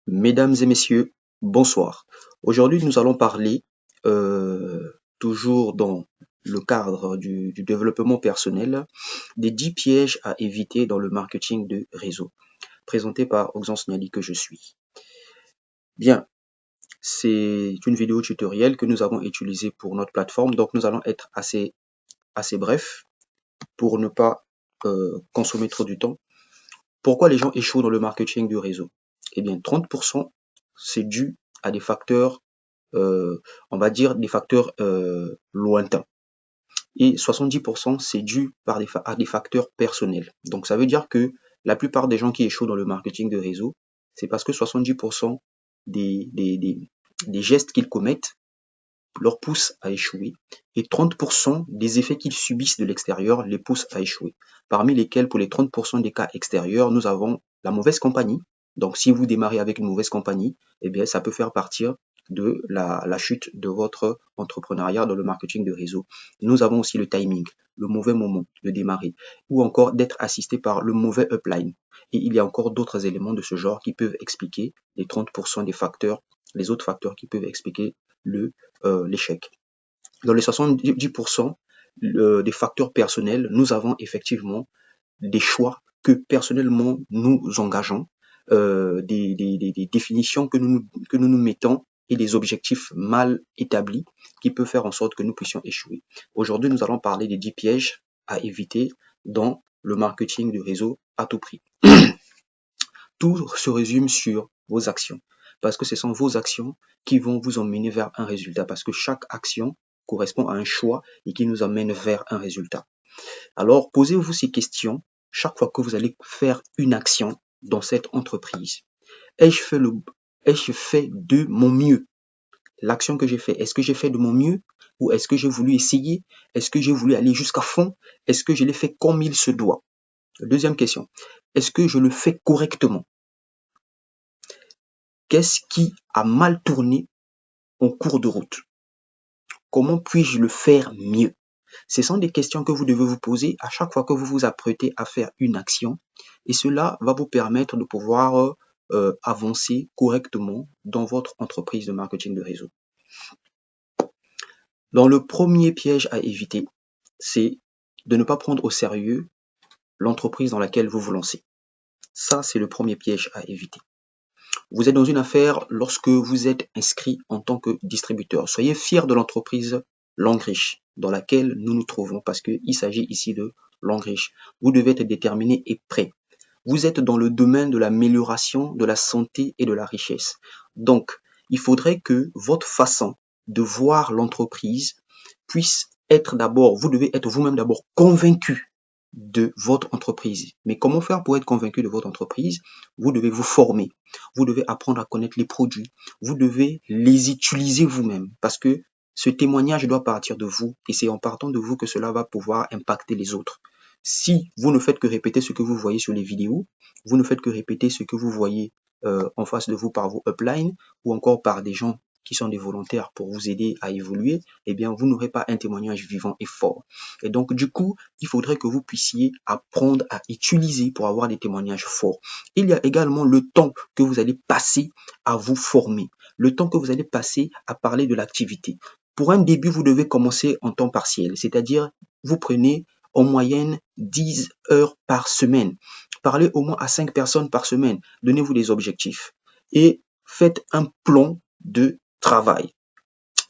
Mesdames et messieurs, bonsoir. Aujourd'hui, nous allons parler, toujours dans le cadre du développement personnel, des 10 pièges à éviter dans le marketing de réseau, présenté par Oxan Signali que je suis. Bien, c'est une vidéo tutoriel que nous avons utilisée pour notre plateforme, donc nous allons être assez bref pour ne pas consommer trop du temps. Pourquoi les gens échouent dans le marketing du réseau? Eh bien, 30%, c'est dû à des facteurs, on va dire des facteurs lointains. Et 70%, c'est dû à des facteurs personnels. Donc, ça veut dire que la plupart des gens qui échouent dans le marketing de réseau, c'est parce que 70% des gestes qu'ils commettent leur poussent à échouer et 30% des effets qu'ils subissent de l'extérieur les poussent à échouer. Parmi lesquels, pour les 30% des cas extérieurs, nous avons la mauvaise compagnie. Donc, si vous démarrez avec une mauvaise compagnie, eh bien, ça peut faire partir de la chute de votre entrepreneuriat dans le marketing de réseau. Nous avons aussi le timing, le mauvais moment de démarrer, ou encore d'être assisté par le mauvais upline. Et il y a encore d'autres éléments de ce genre qui peuvent expliquer les 30% des facteurs, les autres facteurs qui peuvent expliquer l'échec. Dans les 70% des facteurs personnels, nous avons effectivement des choix que personnellement nous engageons, des définitions que nous mettons et des objectifs mal établis qui peuvent faire en sorte que nous puissions échouer. Aujourd'hui, nous allons parler des 10 pièges à éviter dans le marketing de réseau à tout prix. Tout se résume sur vos actions, parce que ce sont vos actions qui vont vous emmener vers un résultat, parce que chaque action correspond à un choix et qui nous emmène vers un résultat. Alors, posez-vous ces questions chaque fois que vous allez faire une action dans cette entreprise. Ai-je fait de mon mieux? L'action que j'ai fait, est-ce que j'ai fait de mon mieux ou est-ce que j'ai voulu essayer? Est-ce que j'ai voulu aller jusqu'à fond? Est-ce que je l'ai fait comme il se doit? Deuxième question, est-ce que je le fais correctement? Qu'est-ce qui a mal tourné en cours de route? Comment puis-je le faire mieux? Ce sont des questions que vous devez vous poser à chaque fois que vous vous apprêtez à faire une action et cela va vous permettre de pouvoir avancer correctement dans votre entreprise de marketing de réseau. Dans le premier piège à éviter, c'est de ne pas prendre au sérieux l'entreprise dans laquelle vous vous lancez. Ça, c'est le premier piège à éviter. Vous êtes dans une affaire lorsque vous êtes inscrit en tant que distributeur. Soyez fiers de l'entreprise Langrich dans laquelle nous nous trouvons parce qu'il s'agit ici de Langrich. Vous devez être déterminé et prêt. Vous êtes dans le domaine de l'amélioration de la santé et de la richesse. Donc, il faudrait que votre façon de voir l'entreprise puisse être d'abord, vous devez être vous-même d'abord convaincu de votre entreprise. Mais comment faire pour être convaincu de votre entreprise? Vous devez vous former. Vous devez apprendre à connaître les produits. Vous devez les utiliser vous-même parce que ce témoignage doit partir de vous et c'est en partant de vous que cela va pouvoir impacter les autres. Si vous ne faites que répéter ce que vous voyez sur les vidéos, vous ne faites que répéter ce que vous voyez en face de vous par vos uplines ou encore par des gens qui sont des volontaires pour vous aider à évoluer, eh bien, vous n'aurez pas un témoignage vivant et fort. Et donc, du coup, il faudrait que vous puissiez apprendre à utiliser pour avoir des témoignages forts. Il y a également le temps que vous allez passer à vous former, le temps que vous allez passer à parler de l'activité. Pour un début, vous devez commencer en temps partiel, c'est-à-dire vous prenez en moyenne 10 heures par semaine. Parlez au moins à 5 personnes par semaine. Donnez-vous des objectifs et faites un plan de travail.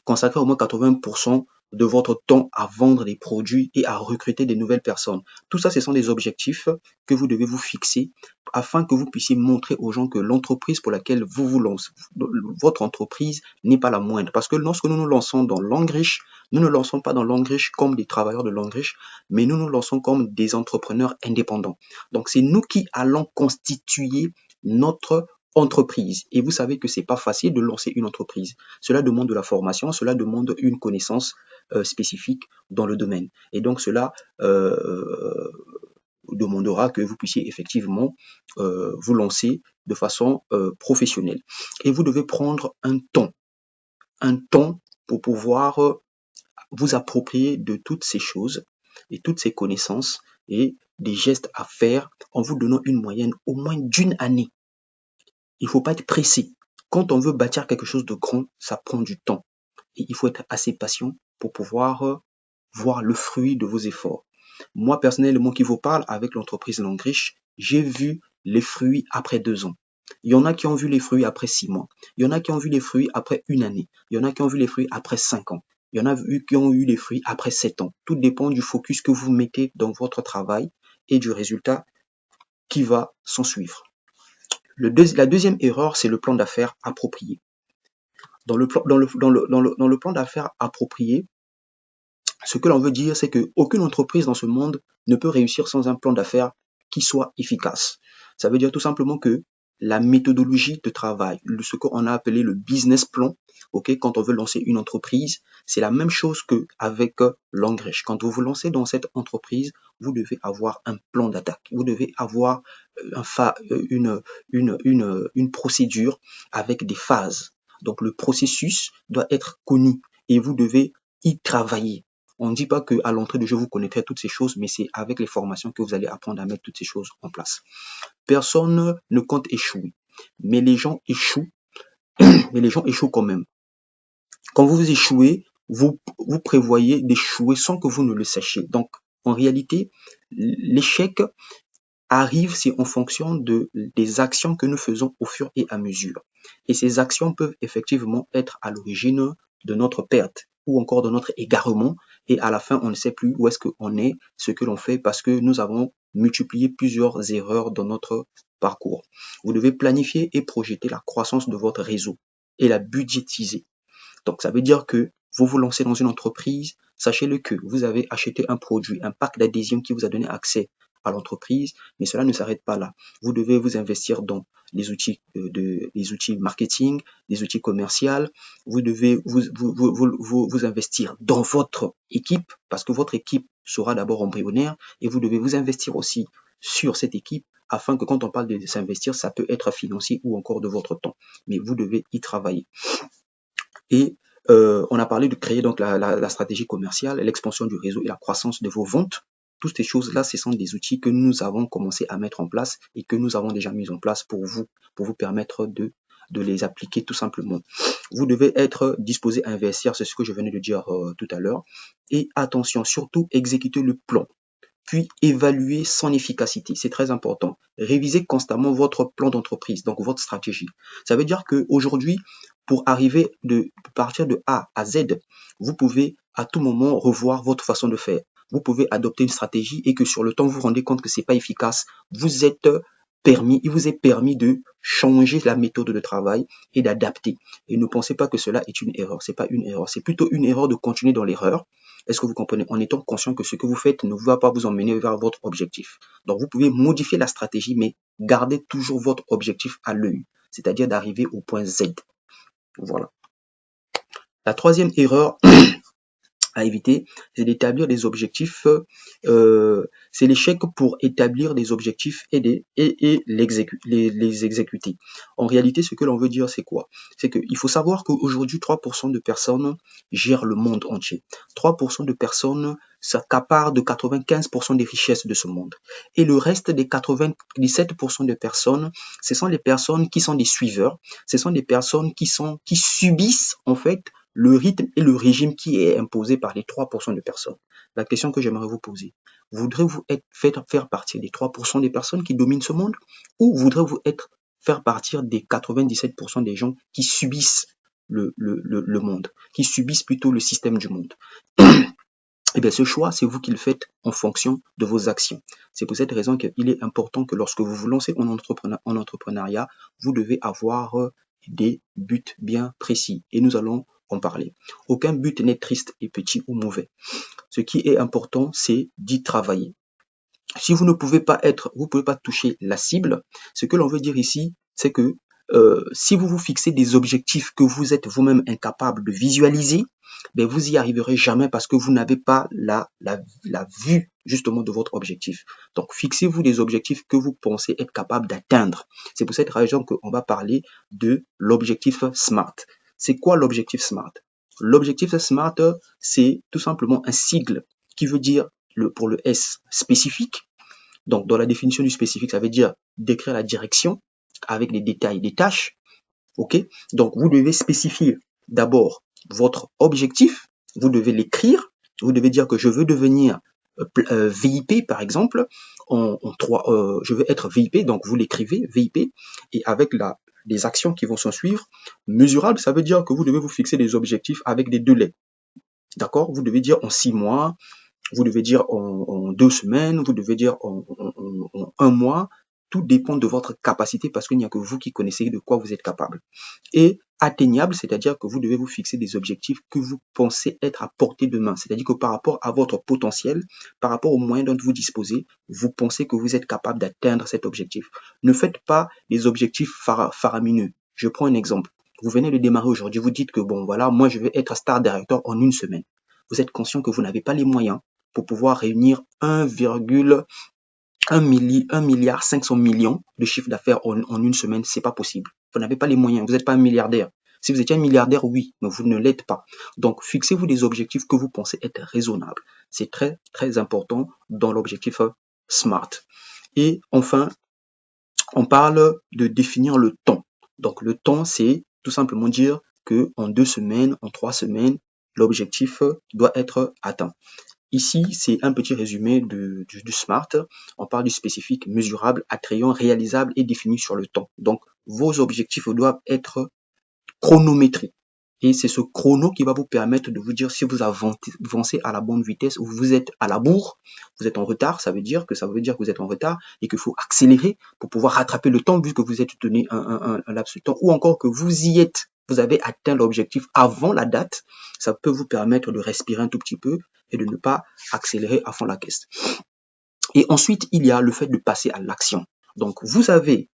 Consacrez au moins 80% de votre temps à vendre des produits et à recruter des nouvelles personnes. Tout ça, ce sont des objectifs que vous devez vous fixer afin que vous puissiez montrer aux gens que l'entreprise pour laquelle vous vous lancez, votre entreprise n'est pas la moindre. Parce que lorsque nous nous lançons dans Langrich, nous ne lançons pas dans Langrich comme des travailleurs de Langrich, mais nous nous lançons comme des entrepreneurs indépendants. Donc, c'est nous qui allons constituer notre entreprise. Et vous savez que c'est pas facile de lancer une entreprise. Cela demande de la formation, cela demande une connaissance spécifique dans le domaine. Et donc cela demandera que vous puissiez effectivement vous lancer de façon professionnelle. Et vous devez prendre un temps pour pouvoir vous approprier de toutes ces choses et toutes ces connaissances et des gestes à faire en vous donnant une moyenne au moins d'une année il ne faut pas être pressé. Quand on veut bâtir quelque chose de grand, ça prend du temps. Et il faut être assez patient pour pouvoir voir le fruit de vos efforts. Moi, personnellement, qui vous parle avec l'entreprise Langrich, j'ai vu les fruits après 2 ans. Il y en a qui ont vu les fruits après 6 mois. Il y en a qui ont vu les fruits après une année. Il y en a qui ont vu les fruits après 5 ans. Il y en a qui ont eu les fruits après 7 ans. Tout dépend du focus que vous mettez dans votre travail et du résultat qui va s'en suivre. La deuxième erreur, c'est le plan d'affaires approprié. Dans le plan d'affaires approprié, ce que l'on veut dire, c'est qu'aucune entreprise dans ce monde ne peut réussir sans un plan d'affaires qui soit efficace. Ça veut dire tout simplement que la méthodologie de travail, ce qu'on a appelé le business plan, quand on veut lancer une entreprise, c'est la même chose qu'avec Langrich. Quand vous vous lancez dans cette entreprise, vous devez avoir un plan d'attaque. Vous devez avoir une procédure avec des phases. Donc le processus doit être connu et vous devez y travailler. On ne dit pas qu'à l'entrée de jeu, vous connaîtrez toutes ces choses, mais c'est avec les formations que vous allez apprendre à mettre toutes ces choses en place. Personne ne compte échouer, mais les gens échouent, quand même. Quand vous échouez, vous prévoyez d'échouer sans que vous ne le sachiez. Donc, en réalité, l'échec arrive, c'est en fonction des actions que nous faisons au fur et à mesure. Et ces actions peuvent effectivement être à l'origine de notre perte ou encore de notre égarement. Et à la fin, on ne sait plus où est-ce qu'on est, ce que l'on fait, parce que nous avons multiplié plusieurs erreurs dans notre parcours. Vous devez planifier et projeter la croissance de votre réseau et la budgétiser. Donc, ça veut dire que vous vous lancez dans une entreprise, sachez-le que vous avez acheté un produit, un pack d'adhésion qui vous a donné accès à l'entreprise, mais cela ne s'arrête pas là. Vous devez vous investir dans les outils marketing, les outils commerciaux. Vous devez vous investir dans votre équipe, parce que votre équipe sera d'abord embryonnaire, et vous devez vous investir aussi sur cette équipe, afin que quand on parle de s'investir, ça peut être financier ou encore de votre temps. Mais vous devez y travailler. Et on a parlé de créer donc la stratégie commerciale, l'expansion du réseau et la croissance de vos ventes. Toutes ces choses-là, ce sont des outils que nous avons commencé à mettre en place et que nous avons déjà mis en place pour vous permettre de les appliquer tout simplement. Vous devez être disposé à investir, c'est ce que je venais de dire tout à l'heure. Et attention, surtout exécuter le plan, puis évaluer son efficacité. C'est très important. Révisez constamment votre plan d'entreprise, donc votre stratégie. Ça veut dire qu'aujourd'hui, pour partir de A à Z, vous pouvez à tout moment revoir votre façon de faire. Vous pouvez adopter une stratégie et que sur le temps, vous vous rendez compte que c'est pas efficace. Il vous est permis de changer la méthode de travail et d'adapter. Et ne pensez pas que cela est une erreur. C'est pas une erreur. C'est plutôt une erreur de continuer dans l'erreur. Est-ce que vous comprenez? En étant conscient que ce que vous faites ne va pas vous emmener vers votre objectif. Donc, vous pouvez modifier la stratégie, mais gardez toujours votre objectif à l'œil. C'est-à-dire d'arriver au point Z. Voilà. La troisième erreur à éviter, c'est d'établir des objectifs. C'est l'échec pour établir des objectifs et les exécuter. En réalité, ce que l'on veut dire, c'est quoi? C'est qu'il faut savoir qu'aujourd'hui, 3% de personnes gèrent le monde entier. 3% de personnes s'accaparent de 95% des richesses de ce monde. Et le reste des 97% de personnes, ce sont les personnes qui sont des suiveurs. Ce sont des personnes qui subissent, en fait, le rythme et le régime qui est imposé par les 3% de personnes. La question que j'aimerais vous poser, voudrez-vous faire partie des 3% des personnes qui dominent ce monde, ou voudrez-vous faire partie des 97% des gens qui subissent le monde, qui subissent plutôt le système du monde? Eh bien, ce choix, c'est vous qui le faites en fonction de vos actions. C'est pour cette raison qu'il est important que lorsque vous vous lancez en entrepreneuriat, vous devez avoir des buts bien précis. Et nous allons en parler. Aucun but n'est triste et petit ou mauvais. Ce qui est important, c'est d'y travailler. Si vous ne pouvez pas toucher la cible, ce que l'on veut dire ici, c'est que si vous vous fixez des objectifs que vous êtes vous-même incapable de visualiser, ben vous y arriverez jamais parce que vous n'avez pas la vue justement de votre objectif. Donc fixez-vous des objectifs que vous pensez être capable d'atteindre. C'est pour cette raison qu'on va parler de l'objectif SMART. C'est quoi l'objectif SMART? L'objectif SMART, c'est tout simplement un sigle qui veut dire pour le S spécifique. Donc dans la définition du spécifique, ça veut dire décrire la direction. avec les détails des tâches. Ok? Donc, vous devez spécifier d'abord votre objectif. Vous devez l'écrire. Vous devez dire que je veux devenir VIP, par exemple. Je veux être VIP, donc vous l'écrivez, VIP. Et avec les actions qui vont s'en suivre, mesurable, ça veut dire que vous devez vous fixer des objectifs avec des délais. D'accord? Vous devez dire en 6 mois, vous devez dire en 2 semaines, vous devez dire en 1 mois. Tout dépend de votre capacité parce qu'il n'y a que vous qui connaissez de quoi vous êtes capable. Et atteignable, c'est-à-dire que vous devez vous fixer des objectifs que vous pensez être à portée de main. C'est-à-dire que par rapport à votre potentiel, par rapport aux moyens dont vous disposez, vous pensez que vous êtes capable d'atteindre cet objectif. Ne faites pas des objectifs faramineux. Je prends un exemple. Vous venez de démarrer aujourd'hui, vous dites que bon voilà, moi je vais être star director en 1 semaine. Vous êtes conscient que vous n'avez pas les moyens pour pouvoir réunir 1 milliard 500 millions de chiffre d'affaires en 1 semaine, c'est pas possible. Vous n'avez pas les moyens, vous n'êtes pas un milliardaire. Si vous étiez un milliardaire, oui, mais vous ne l'êtes pas. Donc, fixez-vous des objectifs que vous pensez être raisonnables. C'est très, très important dans l'objectif SMART. Et enfin, on parle de définir le temps. Donc, le temps, c'est tout simplement dire que en 2 semaines, en 3 semaines, l'objectif doit être atteint. Ici, c'est un petit résumé du SMART. On parle du spécifique, mesurable, attrayant, réalisable et défini sur le temps. Donc, vos objectifs doivent être chronométrés. Et c'est ce chrono qui va vous permettre de vous dire si vous avancez à la bonne vitesse ou vous êtes à la bourre, vous êtes en retard, ça veut dire que vous êtes en retard et qu'il faut accélérer pour pouvoir rattraper le temps vu que vous êtes donné un laps de temps, ou encore que vous y êtes, vous avez atteint l'objectif avant la date. Ça peut vous permettre de respirer un tout petit peu et de ne pas accélérer à fond la caisse. Et ensuite, il y a le fait de passer à l'action. Donc, vous avez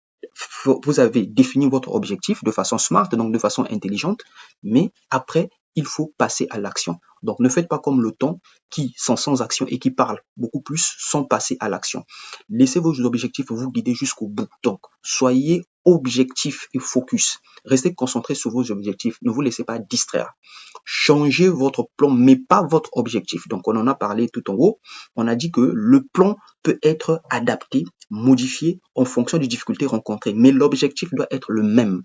défini votre objectif de façon smart, donc de façon intelligente, mais après, il faut passer à l'action. Donc, ne faites pas comme le temps qui sont sans action et qui parlent beaucoup plus sans passer à l'action. Laissez vos objectifs vous guider jusqu'au bout. Donc, soyez objectif et focus. Restez concentré sur vos objectifs. Ne vous laissez pas distraire. Changez votre plan, mais pas votre objectif. Donc, on en a parlé tout en haut. On a dit que le plan peut être adapté, modifié en fonction des difficultés rencontrées, mais l'objectif doit être le même.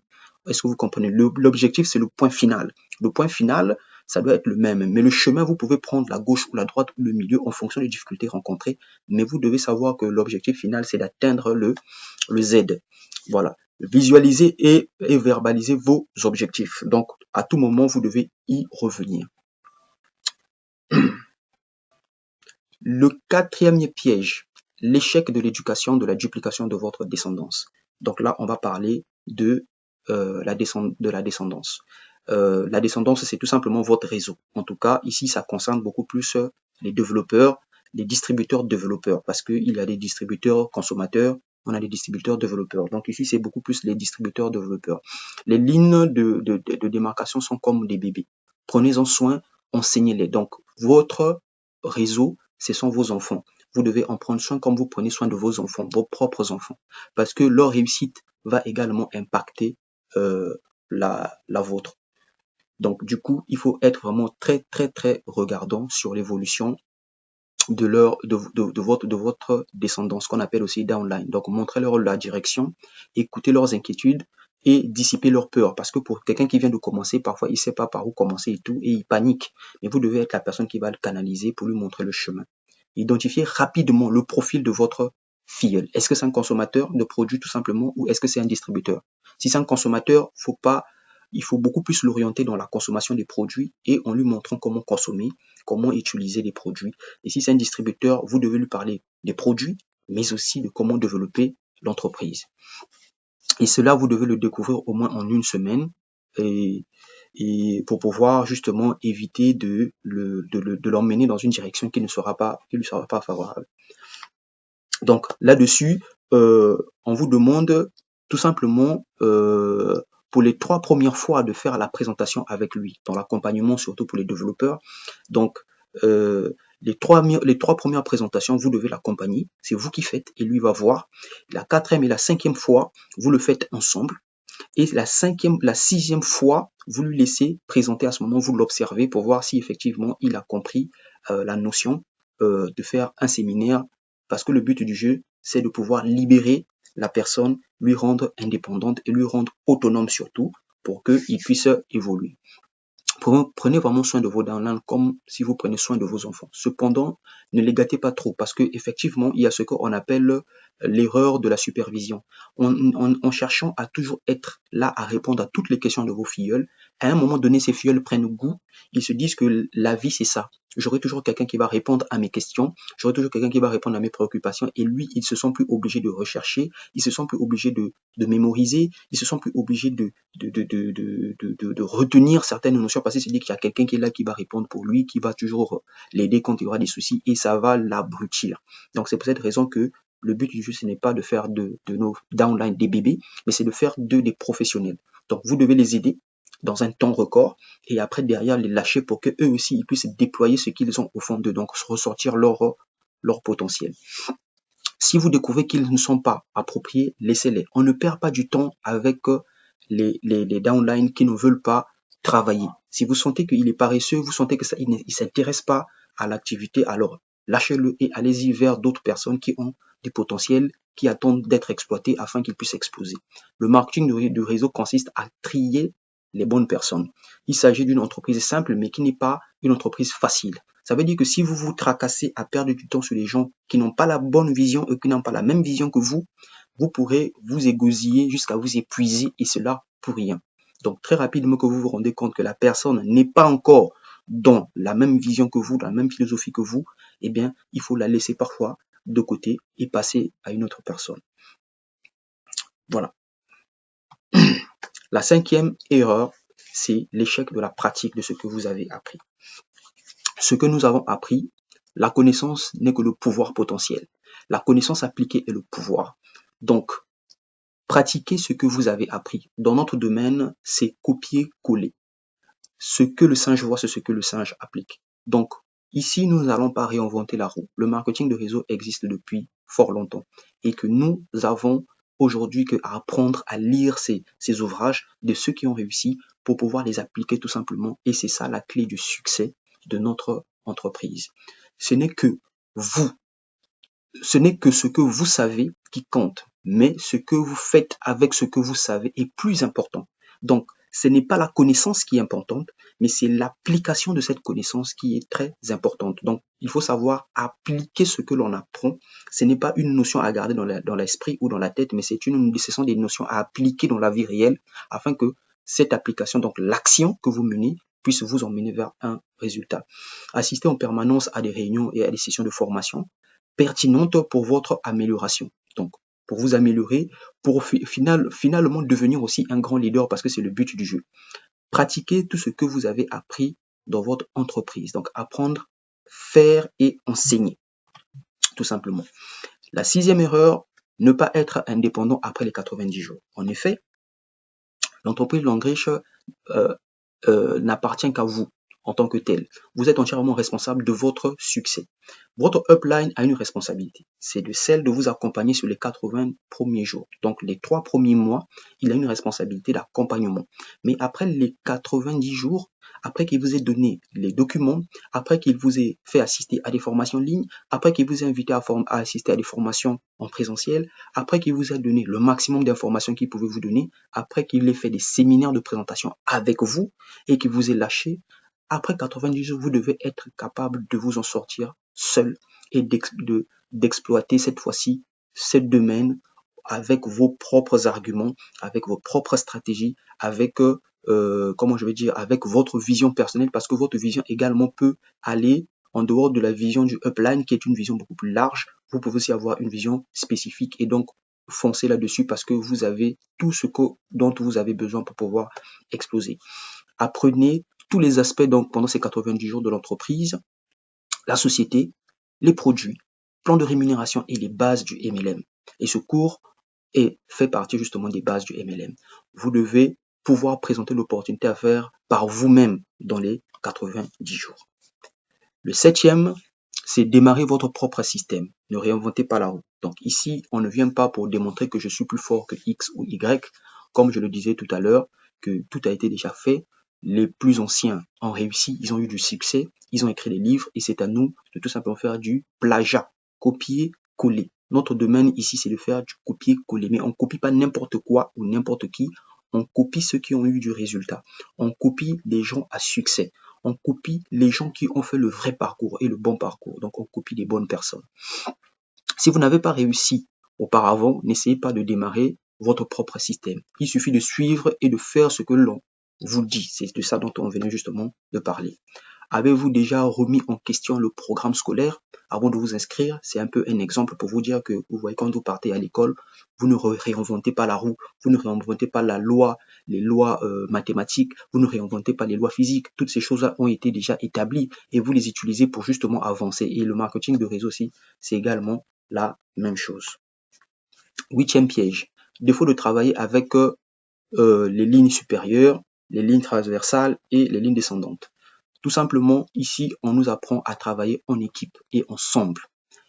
Est-ce que vous comprenez? L'objectif, c'est le point final. Le point final, ça doit être le même. Mais le chemin, vous pouvez prendre la gauche ou la droite ou le milieu en fonction des difficultés rencontrées. Mais vous devez savoir que l'objectif final, c'est d'atteindre le Z. Voilà. Visualisez et verbalisez vos objectifs. Donc, à tout moment, vous devez y revenir. Le 4e piège, l'échec de l'éducation, de la duplication de votre descendance. Donc là, on va parler de la descendance. La descendance, c'est tout simplement votre réseau. En tout cas, ici, ça concerne beaucoup plus les développeurs, les distributeurs développeurs, parce qu'il y a des distributeurs consommateurs, on a des distributeurs développeurs. Donc ici, c'est beaucoup plus les distributeurs développeurs. Les lignes de démarcation sont comme des bébés. Prenez-en soin, enseignez-les. Donc, votre réseau, ce sont vos enfants. Vous devez en prendre soin comme vous prenez soin de vos enfants, vos propres enfants, parce que leur réussite va également impacter la vôtre. Donc, du coup, il faut être vraiment très, très, très regardant sur l'évolution de votre descendance, qu'on appelle aussi downline. Donc, montrez-leur la direction, écoutez leurs inquiétudes et dissiper leur peur. Parce que pour quelqu'un qui vient de commencer, parfois, il ne sait pas par où commencer et tout, et il panique. Mais vous devez être la personne qui va le canaliser pour lui montrer le chemin. Identifiez rapidement le profil de votre filleul. Est-ce que c'est un consommateur de produits tout simplement ou est-ce que c'est un distributeur? Si c'est un consommateur, il faut beaucoup plus l'orienter dans la consommation des produits et en lui montrant comment consommer, comment utiliser les produits. Et si c'est un distributeur, vous devez lui parler des produits, mais aussi de comment développer l'entreprise. Et cela, vous devez le découvrir au moins en 1 semaine et pour pouvoir justement éviter de l'emmener dans une direction qui ne lui sera pas favorable. Donc là-dessus, on vous demande tout simplement pour les 3 premières fois de faire la présentation avec lui, dans l'accompagnement surtout pour les développeurs. Donc les 3 premières présentations, vous devez l'accompagner, c'est vous qui faites et lui va voir. La 4e et la 5e fois, vous le faites ensemble. Et la 6e fois, vous lui laissez présenter à ce moment, vous l'observez pour voir si effectivement il a compris la notion de faire un séminaire, parce que le but du jeu, c'est de pouvoir libérer la personne, lui rendre indépendante et lui rendre autonome surtout pour qu'il puisse évoluer. Prenez vraiment soin de vos downlines comme si vous prenez soin de vos enfants. Cependant, ne les gâtez pas trop parce que effectivement, il y a ce qu'on appelle l'erreur de la supervision. En cherchant à toujours être là à répondre à toutes les questions de vos filleuls, à un moment donné, ces filleuls prennent goût, ils se disent que la vie, c'est ça. J'aurai toujours quelqu'un qui va répondre à mes questions, j'aurai toujours quelqu'un qui va répondre à mes préoccupations et lui, ils se sent plus obligés de rechercher, ils se sent plus obligés de mémoriser, ils se sent plus obligés de retenir certaines notions parce qu'il se dit qu'il y a quelqu'un qui est là qui va répondre pour lui, qui va toujours l'aider quand il aura des soucis et ça va l'abrutir. Donc c'est pour cette raison que le but du jeu, ce n'est pas de faire de nos downlines des bébés, mais c'est de faire d'eux des professionnels. Donc vous devez les aider dans un temps record et après derrière les lâcher pour que eux aussi ils puissent déployer ce qu'ils ont au fond d'eux, donc ressortir leur potentiel. Si vous découvrez qu'ils ne sont pas appropriés, laissez-les. On ne perd pas du temps avec les downlines qui ne veulent pas travailler. Si vous sentez qu'il est paresseux, vous sentez que ça, il ne s'intéresse pas à l'activité, alors lâchez-le et allez-y vers d'autres personnes qui ont du potentiel, qui attendent d'être exploités afin qu'ils puissent exploser. Le marketing du réseau consiste à trier les bonnes personnes. Il s'agit d'une entreprise simple, mais qui n'est pas une entreprise facile. Ça veut dire que si vous vous tracassez à perdre du temps sur les gens qui n'ont pas la bonne vision et qui n'ont pas la même vision que vous, vous pourrez vous égosiller jusqu'à vous épuiser et cela pour rien. Donc très rapidement que vous vous rendez compte que la personne n'est pas encore dans la même vision que vous, dans la même philosophie que vous, eh bien, il faut la laisser parfois de côté et passer à une autre personne. Voilà. La cinquième erreur, c'est l'échec de la pratique de ce que vous avez appris. Ce que nous avons appris, la connaissance n'est que le pouvoir potentiel. La connaissance appliquée est le pouvoir. Donc, pratiquez ce que vous avez appris. Dans notre domaine, c'est copier-coller. Ce que le singe voit, c'est ce que le singe applique. Donc, ici, nous n'allons pas réinventer la roue. Le marketing de réseau existe depuis fort longtemps et que nous avons aujourd'hui qu'à apprendre à lire ces ouvrages de ceux qui ont réussi pour pouvoir les appliquer tout simplement. Et c'est ça la clé du succès de notre entreprise. Ce n'est que ce que vous savez qui compte, mais ce que vous faites avec ce que vous savez est plus important. Donc, ce n'est pas la connaissance qui est importante, mais c'est l'application de cette connaissance qui est très importante. Donc, il faut savoir appliquer ce que l'on apprend. Ce n'est pas une notion à garder dans l'esprit ou dans la tête, mais ce sont des notions à appliquer dans la vie réelle afin que cette application, donc l'action que vous menez, puisse vous emmener vers un résultat. Assistez en permanence à des réunions et à des sessions de formation pertinentes pour votre amélioration. Donc, pour vous améliorer, pour finalement devenir aussi un grand leader parce que c'est le but du jeu. Pratiquez tout ce que vous avez appris dans votre entreprise. Donc, apprendre, faire et enseigner, tout simplement. La sixième erreur, ne pas être indépendant après les 90 jours. En effet, l'entreprise Langriche n'appartient qu'à vous en tant que tel. Vous êtes entièrement responsable de votre succès. Votre upline a une responsabilité. C'est de celle de vous accompagner sur les 80 premiers jours. Donc, les 3 premiers mois, il a une responsabilité d'accompagnement. Mais après les 90 jours, après qu'il vous ait donné les documents, après qu'il vous ait fait assister à des formations en ligne, après qu'il vous ait invité à assister à des formations en présentiel, après qu'il vous ait donné le maximum d'informations qu'il pouvait vous donner, après qu'il ait fait des séminaires de présentation avec vous et qu'il vous ait lâché, après 90 jours, vous devez être capable de vous en sortir seul et d'exploiter cette fois-ci ce domaine avec vos propres arguments, avec vos propres stratégies, avec avec votre vision personnelle, parce que votre vision également peut aller en dehors de la vision du upline qui est une vision beaucoup plus large. Vous pouvez aussi avoir une vision spécifique et donc foncer là-dessus parce que vous avez tout ce dont vous avez besoin pour pouvoir exploser. Apprenez tous les aspects donc pendant ces 90 jours de l'entreprise, la société, les produits, plan de rémunération et les bases du MLM. Et ce cours fait partie justement des bases du MLM. Vous devez pouvoir présenter l'opportunité à faire par vous-même dans les 90 jours. Le septième, c'est démarrer votre propre système. Ne réinventez pas la roue. Donc ici, on ne vient pas pour démontrer que je suis plus fort que X ou Y. Comme je le disais tout à l'heure, que tout a été déjà fait. Les plus anciens ont réussi, ils ont eu du succès, ils ont écrit des livres et c'est à nous de tout simplement faire du plagiat, copier, coller. Notre domaine ici, c'est de faire du copier-coller. Mais on ne copie pas n'importe quoi ou n'importe qui. On copie ceux qui ont eu du résultat. On copie les gens à succès. On copie les gens qui ont fait le vrai parcours et le bon parcours. Donc, on copie les bonnes personnes. Si vous n'avez pas réussi auparavant, n'essayez pas de démarrer votre propre système. Il suffit de suivre et de faire ce que l'on vous dit. C'est de ça dont on venait justement de parler. Avez-vous déjà remis en question le programme scolaire avant de vous inscrire? C'est un peu un exemple pour vous dire que, vous voyez, quand vous partez à l'école, vous ne réinventez pas la roue, vous ne réinventez pas les lois mathématiques, vous ne réinventez pas les lois physiques. Toutes ces choses-là ont été déjà établies et vous les utilisez pour justement avancer. Et le marketing de réseau aussi, c'est également la même chose. 8e piège, défaut de travailler avec les lignes supérieures, les lignes transversales et les lignes descendantes. Tout simplement, ici, on nous apprend à travailler en équipe et ensemble.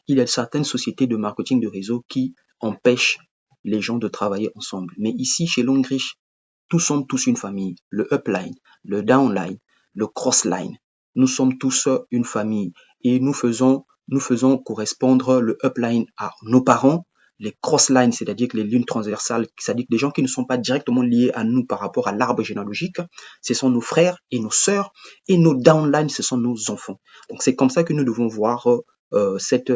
Il y a certaines sociétés de marketing de réseau qui empêchent les gens de travailler ensemble. Mais ici, chez Longrich, nous sommes tous une famille. Le upline, le downline, le crossline. Nous sommes tous une famille et nous faisons correspondre le upline à nos parents, les crosslines, c'est-à-dire que les lignes transversales, c'est-à-dire des gens qui ne sont pas directement liés à nous par rapport à l'arbre généalogique, ce sont nos frères et nos sœurs, et nos downlines, ce sont nos enfants. Donc c'est comme ça que nous devons voir cette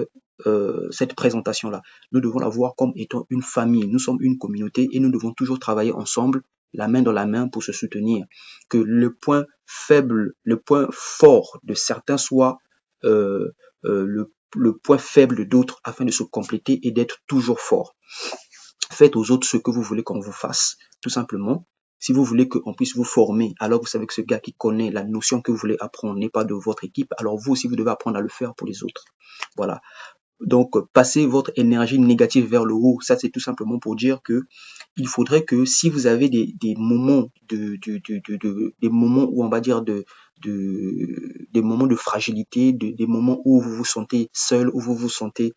présentation-là. Nous devons la voir comme étant une famille. Nous sommes une communauté et nous devons toujours travailler ensemble, la main dans la main pour se soutenir. Que le point faible, le point fort de certains soit le point faible d'autres afin de se compléter et d'être toujours fort. Faites aux autres ce que vous voulez qu'on vous fasse, tout simplement. Si vous voulez qu'on puisse vous former, alors vous savez que ce gars qui connaît la notion que vous voulez apprendre n'est pas de votre équipe, alors vous aussi vous devez apprendre à le faire pour les autres. Voilà. Donc, passez votre énergie négative vers le haut. Ça, c'est tout simplement pour dire que il faudrait que si vous avez des moments des moments où on va dire des moments de fragilité, des moments où vous vous sentez seul, où vous vous sentez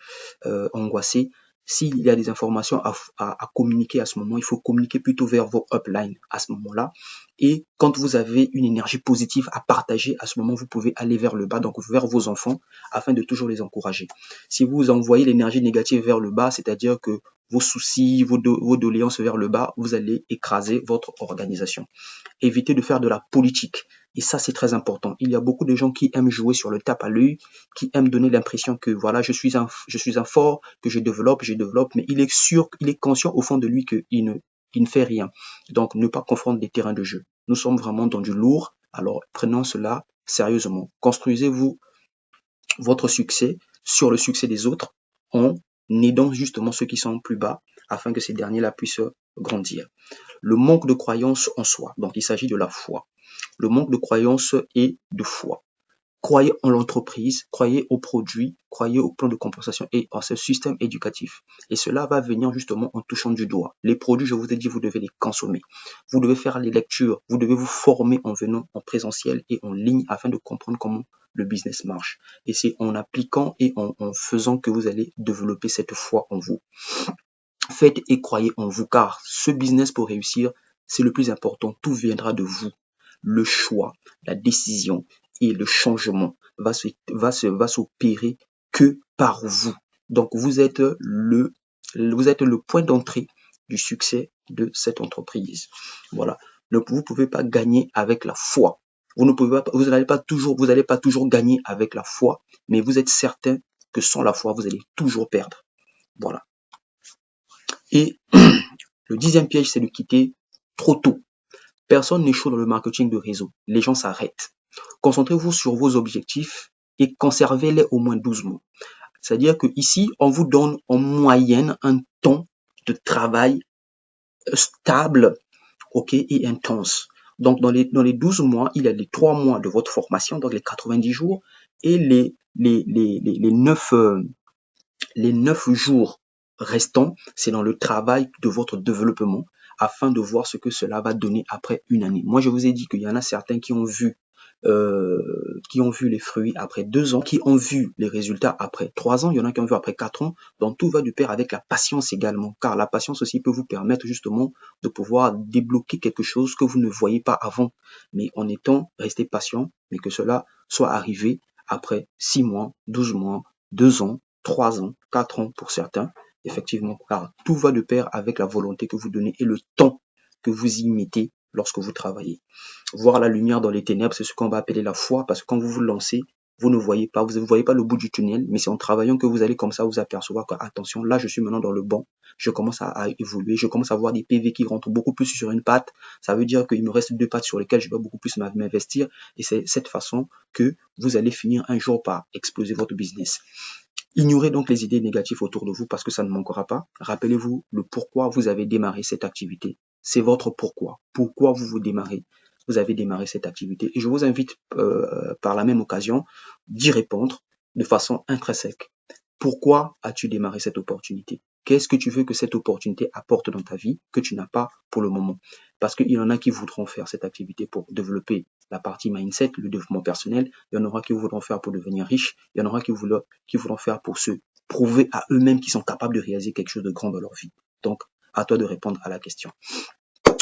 angoissé, s'il y a des informations à communiquer à ce moment, il faut communiquer plutôt vers vos uplines à ce moment-là. Et quand vous avez une énergie positive à partager, à ce moment, vous pouvez aller vers le bas, donc vers vos enfants, afin de toujours les encourager. Si vous envoyez l'énergie négative vers le bas, c'est-à-dire que vos soucis, vos doléances vers le bas, vous allez écraser votre organisation. Évitez de faire de la politique. Et ça, c'est très important. Il y a beaucoup de gens qui aiment jouer sur le tape à l'œil, qui aiment donner l'impression que voilà, je suis un fort, que je développe, mais il est sûr, il est conscient au fond de lui qu'il ne fait rien. Donc, ne pas confondre des terrains de jeu. Nous sommes vraiment dans du lourd. Alors, prenons cela sérieusement. Construisez-vous votre succès sur le succès des autres en aidant justement ceux qui sont plus bas afin que ces derniers-là puissent grandir. Le manque de croyance en soi, donc il s'agit de la foi. Le manque de croyance et de foi. Croyez en l'entreprise, croyez aux produits, croyez au plan de compensation et à ce système éducatif. Et cela va venir justement en touchant du doigt. Les produits, je vous ai dit, vous devez les consommer. Vous devez faire les lectures, vous devez vous former en venant en présentiel et en ligne afin de comprendre comment le business marche. Et c'est en appliquant et en faisant que vous allez développer cette foi en vous. Faites et croyez en vous, car ce business pour réussir, c'est le plus important. Tout viendra de vous. Le choix, la décision et le changement va s'opérer que par vous. Donc, vous êtes le point d'entrée du succès de cette entreprise. Voilà. Donc, vous ne pouvez pas gagner avec la foi. Vous n'allez pas toujours gagner avec la foi, mais vous êtes certain que sans la foi, vous allez toujours perdre. Voilà. Et le 10e piège, c'est de quitter trop tôt. Personne n'échoue dans le marketing de réseau. Les gens s'arrêtent. Concentrez-vous sur vos objectifs et conservez-les au moins 12 mois. C'est-à-dire que ici, on vous donne en moyenne un temps de travail stable, ok, et intense. Donc, dans les 12 mois, il y a les 3 mois de votre formation, donc les 90 jours, et les 9 jours restants, c'est dans le travail de votre développement afin de voir ce que cela va donner après une année. Moi, je vous ai dit qu'il y en a certains qui ont vu les fruits après 2 ans, qui ont vu les résultats après 3 ans, il y en a qui ont vu après 4 ans. Donc tout va du pair avec la patience également, car la patience aussi peut vous permettre justement de pouvoir débloquer quelque chose que vous ne voyez pas avant, mais en étant resté patient, mais que cela soit arrivé après 6 mois, 12 mois, 2 ans, 3 ans, 4 ans pour certains, effectivement, car tout va de pair avec la volonté que vous donnez et le temps que vous y mettez lorsque vous travaillez. Voir la lumière dans les ténèbres, c'est ce qu'on va appeler la foi, parce que quand vous vous lancez, vous ne voyez pas, vous ne voyez pas le bout du tunnel, mais c'est en travaillant que vous allez comme ça vous apercevoir que, attention, là je suis maintenant dans le bon, je commence à évoluer, je commence à voir des PV qui rentrent beaucoup plus sur une patte, ça veut dire qu'il me reste 2 pattes sur lesquelles je dois beaucoup plus m'investir, et c'est cette façon que vous allez finir un jour par exploser votre business. Ignorez donc les idées négatives autour de vous parce que ça ne manquera pas. Rappelez-vous le pourquoi vous avez démarré cette activité. C'est votre pourquoi. Pourquoi vous démarrez. Vous avez démarré cette activité. Et je vous invite par la même occasion d'y répondre de façon intrinsèque. Pourquoi as-tu démarré cette opportunité? Qu'est-ce que tu veux que cette opportunité apporte dans ta vie que tu n'as pas pour le moment? Parce qu'il y en a qui voudront faire cette activité pour développer la partie mindset, le développement personnel. Il y en aura qui voudront faire pour devenir riche. Il y en aura qui voudront faire pour se prouver à eux-mêmes qu'ils sont capables de réaliser quelque chose de grand dans leur vie. Donc, à toi de répondre à la question.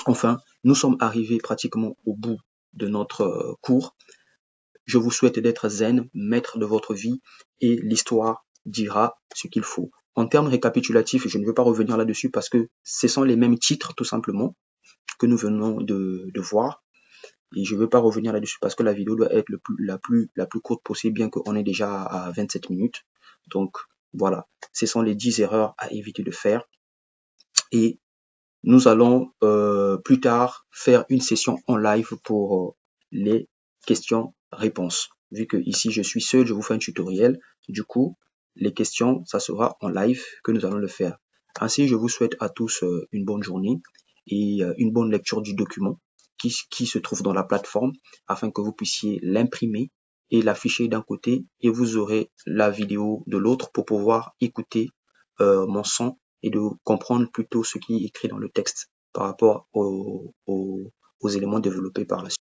Enfin, nous sommes arrivés pratiquement au bout de notre cours. Je vous souhaite d'être zen, maître de votre vie, et l'histoire dira ce qu'il faut. En termes récapitulatifs, je ne veux pas revenir là-dessus parce que ce sont les mêmes titres tout simplement que nous venons de voir. Et je ne veux pas revenir là-dessus parce que la vidéo doit être la plus courte possible, bien qu'on est déjà à 27 minutes. Donc voilà, ce sont les 10 erreurs à éviter de faire. Et nous allons plus tard faire une session en live pour les questions-réponses. Vu que ici je suis seul, je vous fais un tutoriel. Du coup, les questions, ça sera en live que nous allons le faire. Ainsi, je vous souhaite à tous une bonne journée et une bonne lecture du document qui se trouve dans la plateforme afin que vous puissiez l'imprimer et l'afficher d'un côté et vous aurez la vidéo de l'autre pour pouvoir écouter mon son et de comprendre plutôt ce qui est écrit dans le texte par rapport aux éléments développés par la suite.